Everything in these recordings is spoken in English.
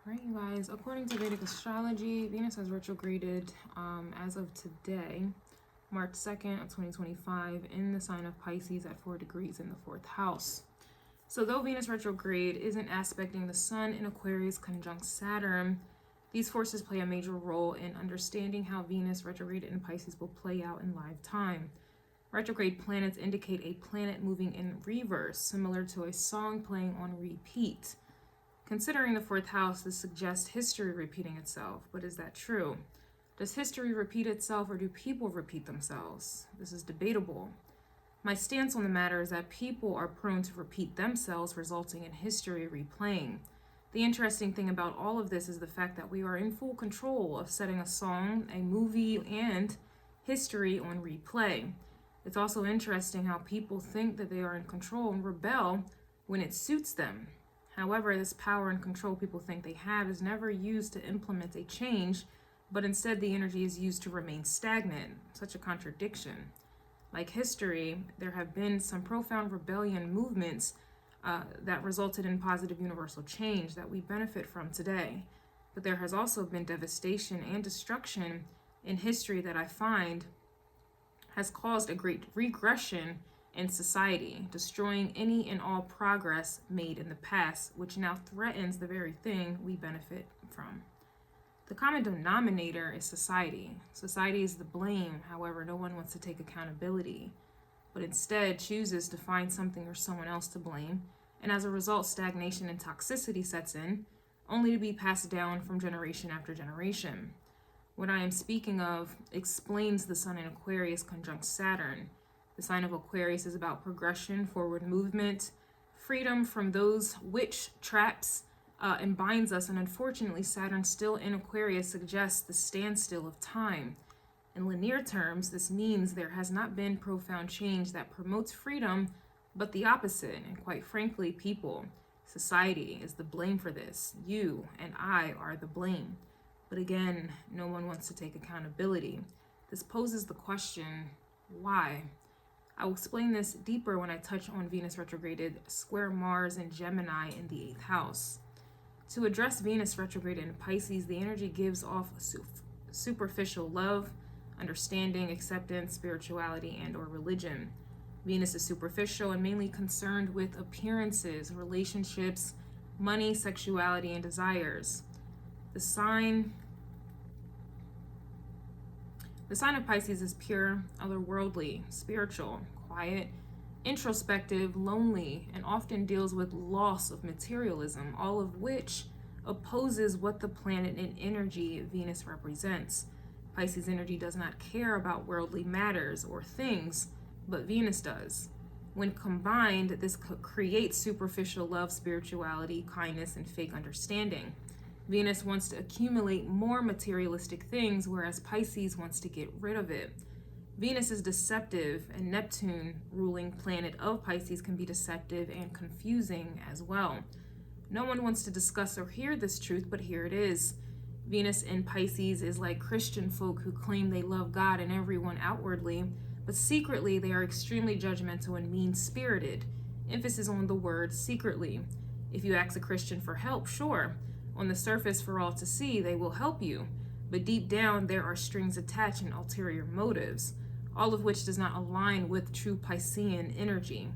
Right, you guys, according to Vedic astrology, Venus has retrograded as of today, March 2nd of 2025, in the sign of Pisces at 4 degrees in the 4th house. So though Venus retrograde isn't aspecting the Sun in Aquarius conjunct Saturn, these forces play a major role in understanding how Venus retrograde in Pisces will play out in live time. Retrograde planets indicate a planet moving in reverse, similar to a song playing on repeat. Considering the 4th house, this suggests history repeating itself. But is that true? Does history repeat itself, or do people repeat themselves? This is debatable. My stance on the matter is that people are prone to repeat themselves, resulting in history replaying. The interesting thing about all of this is the fact that we are in full control of setting a song, a movie, and history on replay. It's also interesting how people think that they are in control and rebel when it suits them. However, this power and control people think they have is never used to implement a change, but instead the energy is used to remain stagnant. Such a contradiction. Like history, there have been some profound rebellion movements that resulted in positive universal change that we benefit from today. But there has also been devastation and destruction in history that I find has caused a great regression in society, destroying any and all progress made in the past, which now threatens the very thing we benefit from. The common denominator is society. Society is the blame, however, no one wants to take accountability, but instead chooses to find something or someone else to blame, and as a result, stagnation and toxicity sets in, only to be passed down from generation after generation. What I am speaking of explains the Sun in Aquarius conjunct Saturn. The sign of Aquarius is about progression, forward movement, freedom from those witch traps and binds us. And unfortunately, Saturn still in Aquarius suggests the standstill of time. In linear terms, this means there has not been profound change that promotes freedom, but the opposite. And quite frankly, people, society is the blame for this. You and I are the blame. But again, no one wants to take accountability. This poses the question, why? I will explain this deeper when I touch on Venus retrograded square Mars and Gemini in the 8th house. To address Venus retrograded in Pisces, the energy gives off superficial love, understanding, acceptance, spirituality, and or religion. Venus is superficial and mainly concerned with appearances, relationships, money, sexuality, and desires. The sign of Pisces is pure, otherworldly, spiritual, quiet, introspective, lonely, and often deals with loss of materialism, all of which opposes what the planet and energy Venus represents. Pisces energy does not care about worldly matters or things, but Venus does. When combined, this creates superficial love, spirituality, kindness, and fake understanding. Venus wants to accumulate more materialistic things, whereas Pisces wants to get rid of it. Venus is deceptive, and Neptune, ruling planet of Pisces, can be deceptive and confusing as well. No one wants to discuss or hear this truth, but here it is. Venus in Pisces is like Christian folk who claim they love God and everyone outwardly, but secretly they are extremely judgmental and mean-spirited. Emphasis on the word secretly. If you ask a Christian for help, sure. On the surface, for all to see, they will help you, but deep down there are strings attached and ulterior motives, all of which does not align with true Piscean energy.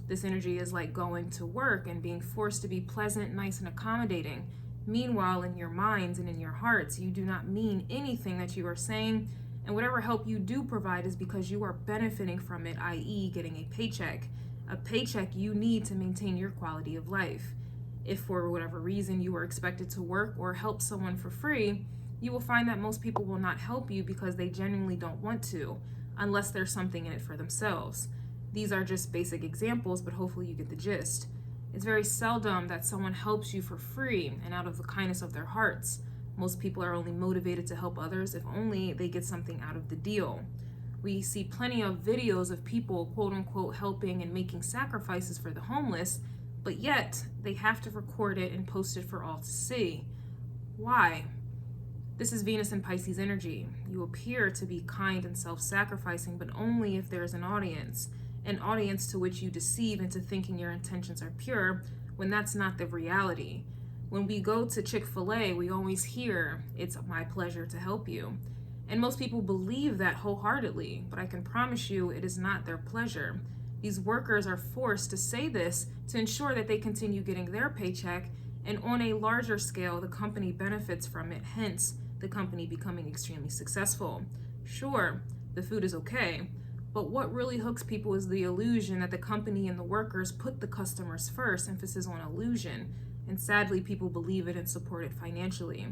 This energy is like going to work and being forced to be pleasant, nice, and accommodating. Meanwhile, in your minds and in your hearts, you do not mean anything that you are saying, and whatever help you do provide is because you are benefiting from it, i.e. getting a paycheck you need to maintain your quality of life. If for whatever reason you are expected to work or help someone for free, you will find that most people will not help you because they genuinely don't want to, unless there's something in it for themselves. These are just basic examples, but hopefully you get the gist. It's very seldom that someone helps you for free and out of the kindness of their hearts. Most people are only motivated to help others if only they get something out of the deal. We see plenty of videos of people, quote unquote, helping and making sacrifices for the homeless, but yet they have to record it and post it for all to see. Why? This is Venus and Pisces energy. You appear to be kind and self-sacrificing, but only if there's an audience to which you deceive into thinking your intentions are pure, when that's not the reality. When we go to Chick-fil-A, we always hear, "It's my pleasure to help you." And most people believe that wholeheartedly, but I can promise you it is not their pleasure. These workers are forced to say this to ensure that they continue getting their paycheck, and on a larger scale, the company benefits from it, hence the company becoming extremely successful. Sure, the food is okay, but what really hooks people is the illusion that the company and the workers put the customers first, emphasis on illusion, and sadly, people believe it and support it financially.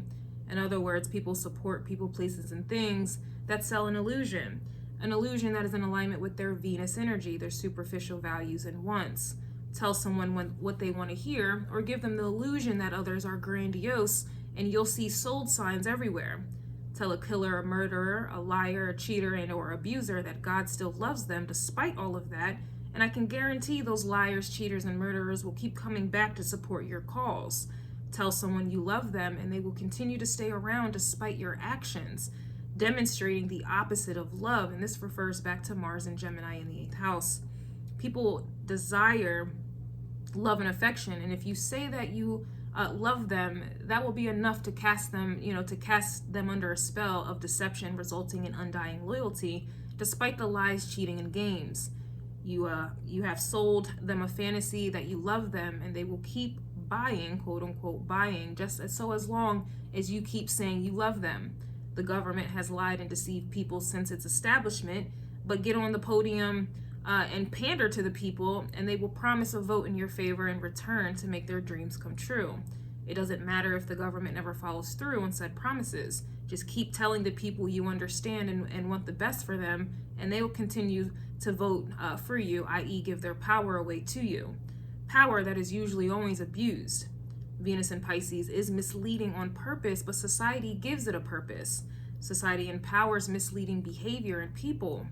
In other words, people support people, places, and things that sell an illusion that is in alignment with their Venus energy, their superficial values and wants. Tell someone what they want to hear, or give them the illusion that others are grandiose, and you'll see sold signs everywhere. Tell a killer, a murderer, a liar, a cheater, and or abuser that God still loves them despite all of that, and I can guarantee those liars, cheaters, and murderers will keep coming back to support your cause. Tell someone you love them, and they will continue to stay around despite your actions, demonstrating the opposite of love, and this refers back to Mars and Gemini in the 8th house. People desire love and affection, and if you say that you love them, that will be enough to cast them, under a spell of deception, resulting in undying loyalty, despite the lies, cheating, and games. You have sold them a fantasy that you love them, and they will keep buying, quote unquote buying, as long as you keep saying you love them. The government has lied and deceived people since its establishment, but get on the podium and pander to the people, and they will promise a vote in your favor in return to make their dreams come true. It doesn't matter if the government never follows through on said promises. Just keep telling the people you understand and want the best for them, and they will continue to vote for you, i.e. give their power away to you. Power that is usually always abused. Venus in Pisces is misleading on purpose, but society gives it a purpose. Society empowers misleading behavior in people.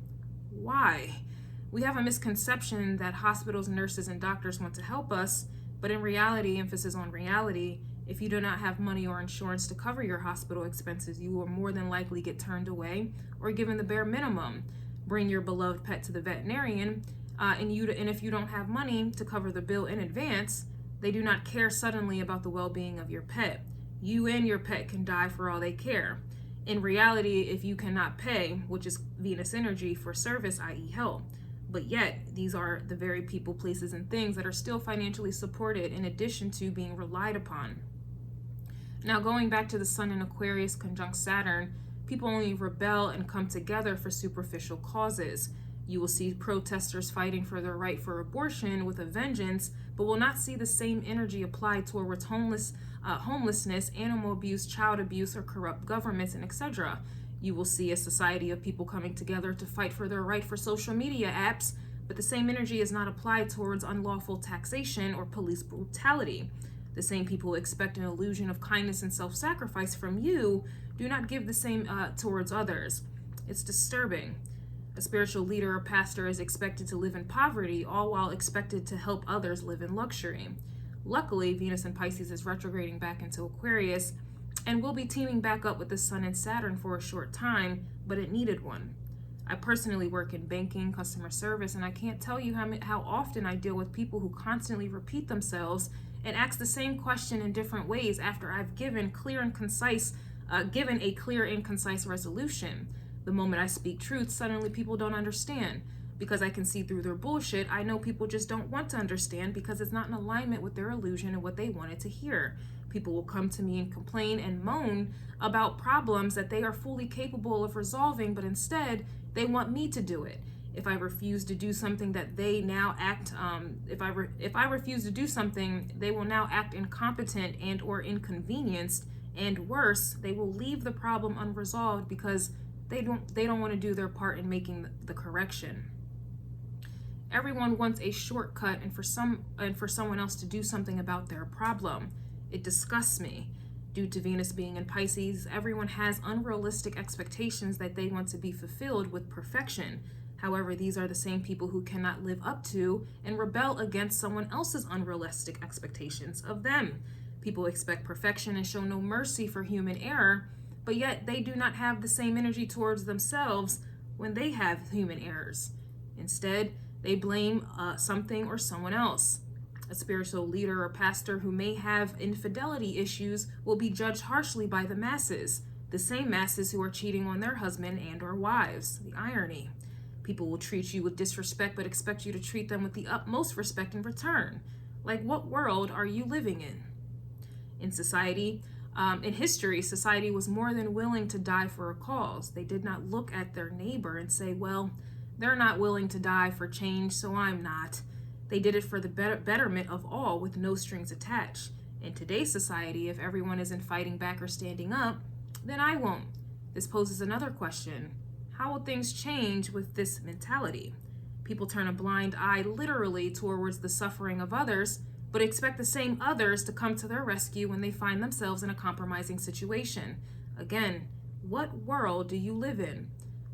Why? We have a misconception that hospitals, nurses, and doctors want to help us, but in reality, emphasis on reality, if you do not have money or insurance to cover your hospital expenses, you will more than likely get turned away or given the bare minimum. Bring your beloved pet to the veterinarian, and if you don't have money to cover the bill in advance, they do not care suddenly about the well-being of your pet. You and your pet can die for all they care. In reality, if you cannot pay, which is Venus energy, for service, i.e. help, but yet these are the very people, places, and things that are still financially supported in addition to being relied upon. Now, going back to the Sun in Aquarius conjunct Saturn, people only rebel and come together for superficial causes. You will see protesters fighting for their right for abortion with a vengeance, but will not see the same energy applied towards homelessness, animal abuse, child abuse, or corrupt governments, and etc. You will see a society of people coming together to fight for their right for social media apps, but the same energy is not applied towards unlawful taxation or police brutality. The same people who expect an illusion of kindness and self-sacrifice from you do not give the same towards others. It's disturbing. A spiritual leader or pastor is expected to live in poverty, all while expected to help others live in luxury. Luckily, Venus in Pisces is retrograding back into Aquarius, and will be teaming back up with the Sun and Saturn for a short time, but it needed one. I personally work in banking, customer service, and I can't tell you how often I deal with people who constantly repeat themselves and ask the same question in different ways after I've given a clear and concise resolution. The moment I speak truth, suddenly people don't understand. Because I can see through their bullshit, I know people just don't want to understand because it's not in alignment with their illusion and what they wanted to hear. People will come to me and complain and moan about problems that they are fully capable of resolving, but instead they want me to do it. If I refuse to do something that they now act, if I refuse to do something, they will now act incompetent and or inconvenienced, and worse, they will leave the problem unresolved because they don't want to do their part in making the correction. Everyone wants a shortcut and for someone else to do something about their problem. It disgusts me. Due to Venus being in Pisces, everyone has unrealistic expectations that they want to be fulfilled with perfection. However, these are the same people who cannot live up to and rebel against someone else's unrealistic expectations of them. People expect perfection and show no mercy for human error, but yet they do not have the same energy towards themselves when they have human errors. Instead, they blame something or someone else. A spiritual leader or pastor who may have infidelity issues will be judged harshly by the masses, the same masses who are cheating on their husband and or wives. The irony. People will treat you with disrespect but expect you to treat them with the utmost respect in return. Like, what world are you living in? In society, in history, society was more than willing to die for a cause. They did not look at their neighbor and say, well, they're not willing to die for change, so I'm not. They did it for the betterment of all with no strings attached. In today's society, if everyone isn't fighting back or standing up, then I won't. This poses another question. How will things change with this mentality? People turn a blind eye literally towards the suffering of others, but expect the same others to come to their rescue when they find themselves in a compromising situation. Again, what world do you live in?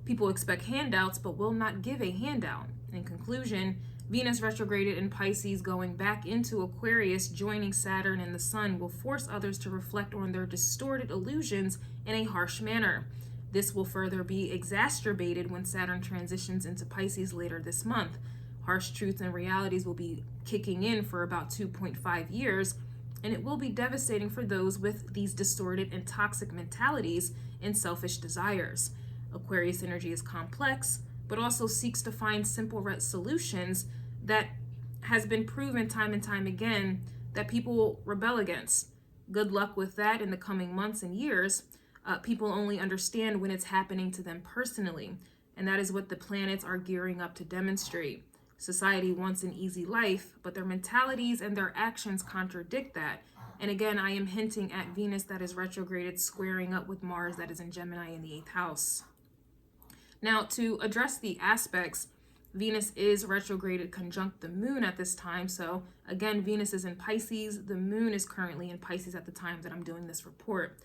People expect handouts but will not give a handout. In conclusion, Venus retrograded in Pisces going back into Aquarius, joining Saturn and the Sun, will force others to reflect on their distorted illusions in a harsh manner. This will further be exacerbated when Saturn transitions into Pisces later this month. Harsh truths and realities will be kicking in for about 2.5 years, and it will be devastating for those with these distorted and toxic mentalities and selfish desires. Aquarius energy is complex, but also seeks to find simple solutions that has been proven time and time again that people rebel against. Good luck with that in the coming months and years. People only understand when it's happening to them personally, and that is what the planets are gearing up to demonstrate. Society wants an easy life, but their mentalities and their actions contradict that. And again, I am hinting at Venus that is retrograded, squaring up with Mars that is in Gemini in the 8th house. Now, to address the aspects, Venus is retrograded conjunct the moon at this time. So again, Venus is in Pisces. The moon is currently in Pisces at the time that I'm doing this report.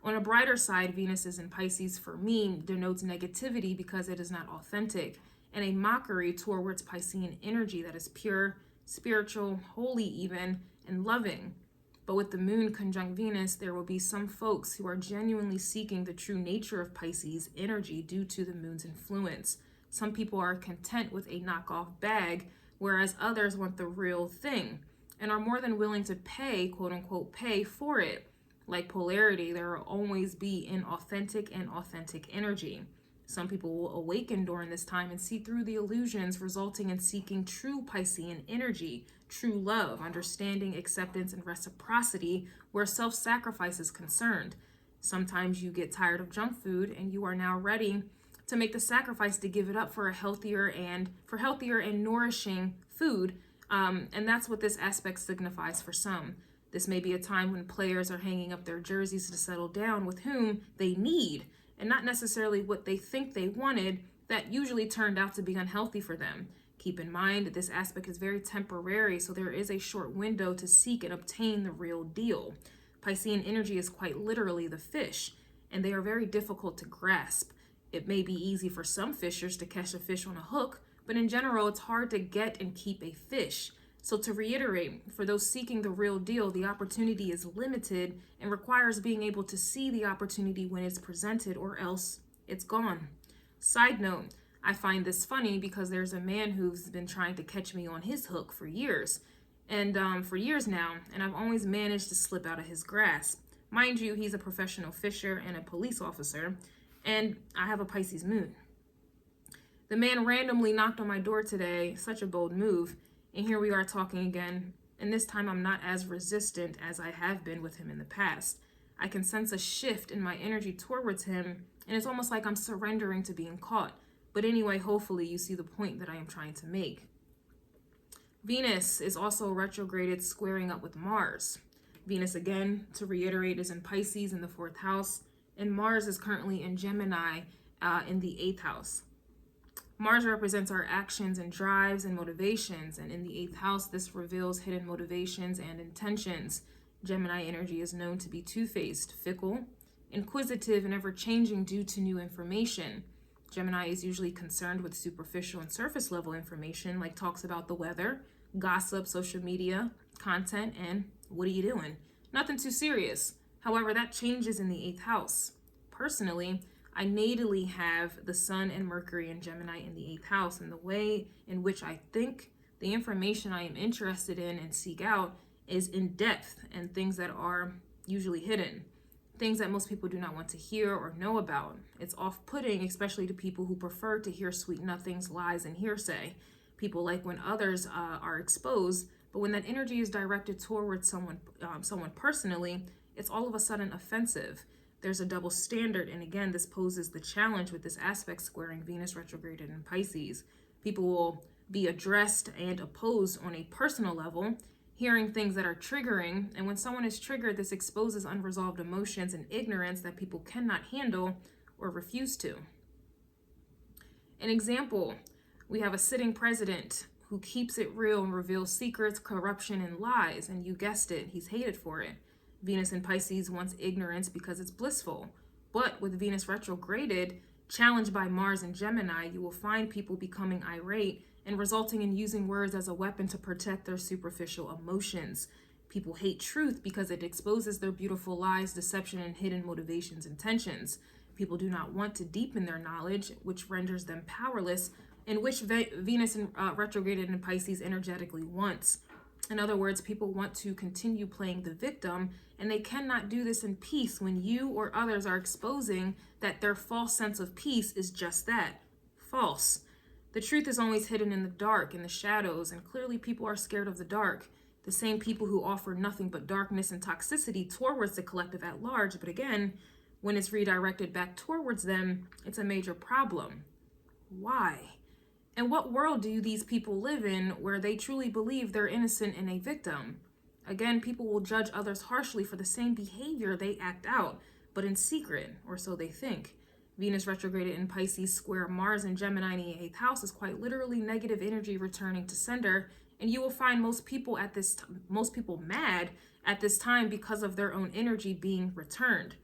On a brighter side, Venus is in Pisces for me denotes negativity because it is not authentic, and a mockery towards Piscean energy that is pure, spiritual, holy even, and loving. But with the moon conjunct Venus, there will be some folks who are genuinely seeking the true nature of Pisces energy due to the moon's influence. Some people are content with a knockoff bag, whereas others want the real thing and are more than willing to pay, quote unquote, pay for it. Like polarity, there will always be inauthentic and authentic energy. Some people will awaken during this time and see through the illusions, resulting in seeking true Piscean energy, true love, understanding, acceptance, and reciprocity where self-sacrifice is concerned. Sometimes you get tired of junk food and you are now ready to make the sacrifice to give it up for healthier and nourishing food. And that's what this aspect signifies for some. This may be a time when players are hanging up their jerseys to settle down with whom they need, and not necessarily what they think they wanted that usually turned out to be unhealthy for them. Keep in mind that this aspect is very temporary, so there is a short window to seek and obtain the real deal. Piscean energy is quite literally the fish, and they are very difficult to grasp. It may be easy for some fishers to catch a fish on a hook, but in general, it's hard to get and keep a fish. So to reiterate, for those seeking the real deal, the opportunity is limited and requires being able to see the opportunity when it's presented, or else it's gone. Side note, I find this funny because there's a man who's been trying to catch me on his hook for years, and I've always managed to slip out of his grasp. Mind you, he's a professional fisher and a police officer, and I have a Pisces moon. The man randomly knocked on my door today, such a bold move, and here we are talking again, and this time I'm not as resistant as I have been with him in the past. I can sense a shift in my energy towards him, and it's almost like I'm surrendering to being caught. But anyway, hopefully you see the point that I am trying to make. Venus is also retrograded, squaring up with Mars. Venus, again, to reiterate, is in Pisces in the 4th house, and Mars is currently in Gemini in the 8th house. Mars represents our actions and drives and motivations, and in the 8th house, this reveals hidden motivations and intentions. Gemini energy is known to be two-faced, fickle, inquisitive, and ever-changing due to new information. Gemini is usually concerned with superficial and surface-level information, like talks about the weather, gossip, social media, content, and what are you doing? Nothing too serious. However, that changes in the 8th house. Personally, I natally have the Sun and Mercury and Gemini in the 8th house, and the way in which I think The information I am interested in and seek out is in depth and things that are usually hidden, things that most people do not want to hear or know about. It's off-putting, especially to people who prefer to hear sweet nothings, lies, and hearsay. People like when others are exposed, but when that energy is directed towards someone personally, it's all of a sudden offensive. There's a double standard, and again, this poses the challenge with this aspect squaring Venus retrograded in Pisces. People will be addressed and opposed on a personal level, hearing things that are triggering, and when someone is triggered, this exposes unresolved emotions and ignorance that people cannot handle or refuse to. An example, we have a sitting president who keeps it real and reveals secrets, corruption, and lies, and you guessed it, he's hated for it. Venus in Pisces wants ignorance because it's blissful, but with Venus retrograded, challenged by Mars and Gemini, you will find people becoming irate and resulting in using words as a weapon to protect their superficial emotions. People hate truth because it exposes their beautiful lies, deception, and hidden motivations and tensions. People do not want to deepen their knowledge, which renders them powerless, and which Venus retrograded in Pisces energetically wants. In other words, people want to continue playing the victim, and they cannot do this in peace when you or others are exposing that their false sense of peace is just that, false. The truth is always hidden in the dark, in the shadows, and clearly people are scared of the dark. The same people who offer nothing but darkness and toxicity towards the collective at large, but again, when it's redirected back towards them, it's a major problem. Why? And what world do these people live in where they truly believe they're innocent and a victim? Again, people will judge others harshly for the same behavior they act out, but in secret, or so they think. Venus retrograded in Pisces square Mars and Gemini in the 8th house is quite literally negative energy returning to sender, and you will find most people mad at this time because of their own energy being returned.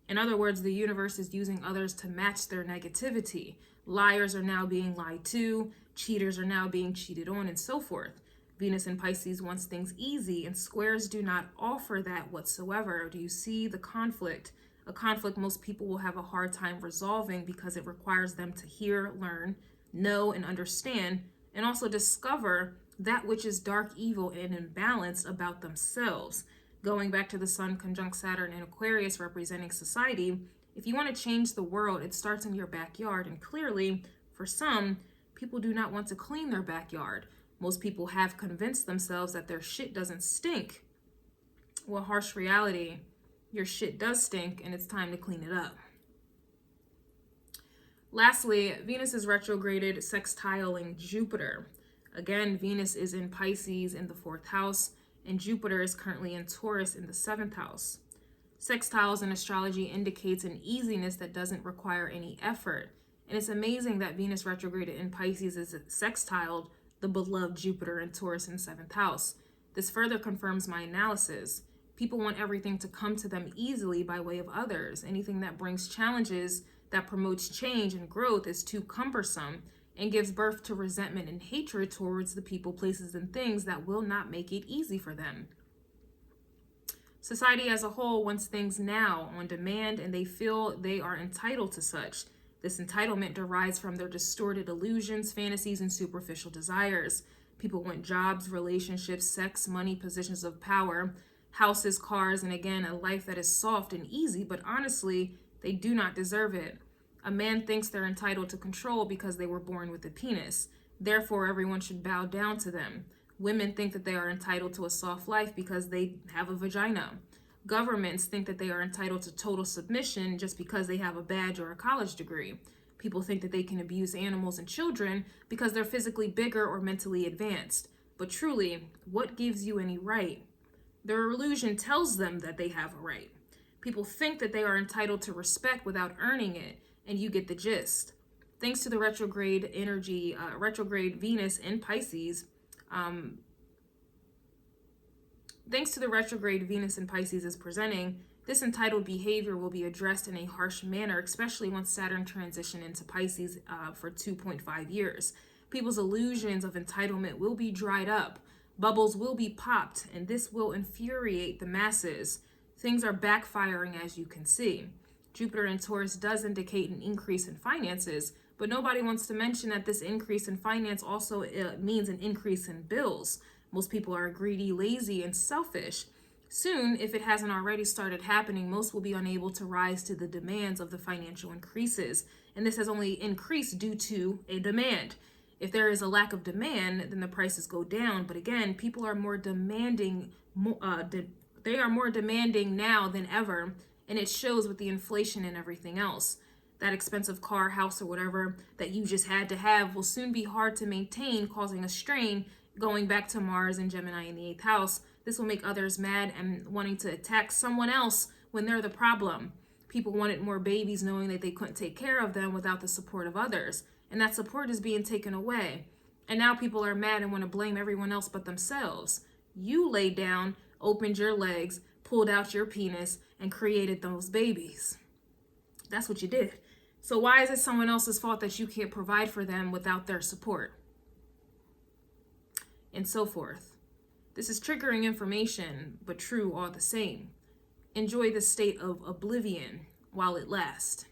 In other words, the universe is using others to match their negativity. Liars are now being lied to, cheaters are now being cheated on, and so forth. Venus in Pisces wants things easy, and squares do not offer that whatsoever. Do you see the conflict? A conflict most people will have a hard time resolving because it requires them to hear, learn, know, and understand, and also discover that which is dark, evil, and imbalanced about themselves. Going back to the Sun conjunct Saturn in Aquarius representing society, if you want to change the world, it starts in your backyard, and clearly, for some, people do not want to clean their backyard. Most people have convinced themselves that their shit doesn't stink. Well, harsh reality, your shit does stink, and it's time to clean it up. Lastly, Venus is retrograded sextiling Jupiter. Again, Venus is in Pisces in the 4th house, and Jupiter is currently in Taurus in the 7th house. Sextiles in astrology indicates an easiness that doesn't require any effort. And it's amazing that Venus retrograded in Pisces is sextiled the beloved Jupiter in Taurus in the 7th house. This further confirms my analysis. People want everything to come to them easily by way of others. Anything that brings challenges, that promotes change and growth is too cumbersome and gives birth to resentment and hatred towards the people, places, and things that will not make it easy for them. Society as a whole wants things now, on demand, and they feel they are entitled to such. This entitlement derives from their distorted illusions, fantasies, and superficial desires. People want jobs, relationships, sex, money, positions of power, houses, cars, and again, a life that is soft and easy, but honestly, they do not deserve it. A man thinks they're entitled to control because they were born with a penis. Therefore, everyone should bow down to them. Women think that they are entitled to a soft life because they have a vagina. Governments think that they are entitled to total submission just because they have a badge or a college degree. People think that they can abuse animals and children because they're physically bigger or mentally advanced. But truly, what gives you any right? Their illusion tells them that they have a right. People think that they are entitled to respect without earning it, and you get the gist. Thanks to the retrograde energy, retrograde Venus in Pisces, thanks to the retrograde Venus in Pisces is presenting, this entitled behavior will be addressed in a harsh manner, especially once Saturn transition into Pisces for 2.5 years. People's illusions of entitlement will be dried up. Bubbles will be popped, and this will infuriate the masses. Things are backfiring, as you can see. Jupiter in Taurus does indicate an increase in finances, But nobody wants to mention that this increase in finance also means an increase in bills. Most people are greedy, lazy, and selfish. Soon, if it hasn't already started happening, most will be unable to rise to the demands of the financial increases. And this has only increased due to a demand. If there is a lack of demand, then the prices go down. But again, people are more demanding, they are more demanding now than ever. And it shows with the inflation and everything else. That expensive car, house, or whatever that you just had to have will soon be hard to maintain, causing a strain going back to Mars and Gemini in the 8th house. This will make others mad and wanting to attack someone else when they're the problem. People wanted more babies knowing that they couldn't take care of them without the support of others. And that support is being taken away. And now people are mad and want to blame everyone else but themselves. You laid down, opened your legs, pulled out your penis, and created those babies. That's what you did. So why is it someone else's fault that you can't provide for them without their support? And so forth. This is triggering information, but true all the same. Enjoy the state of oblivion while it lasts.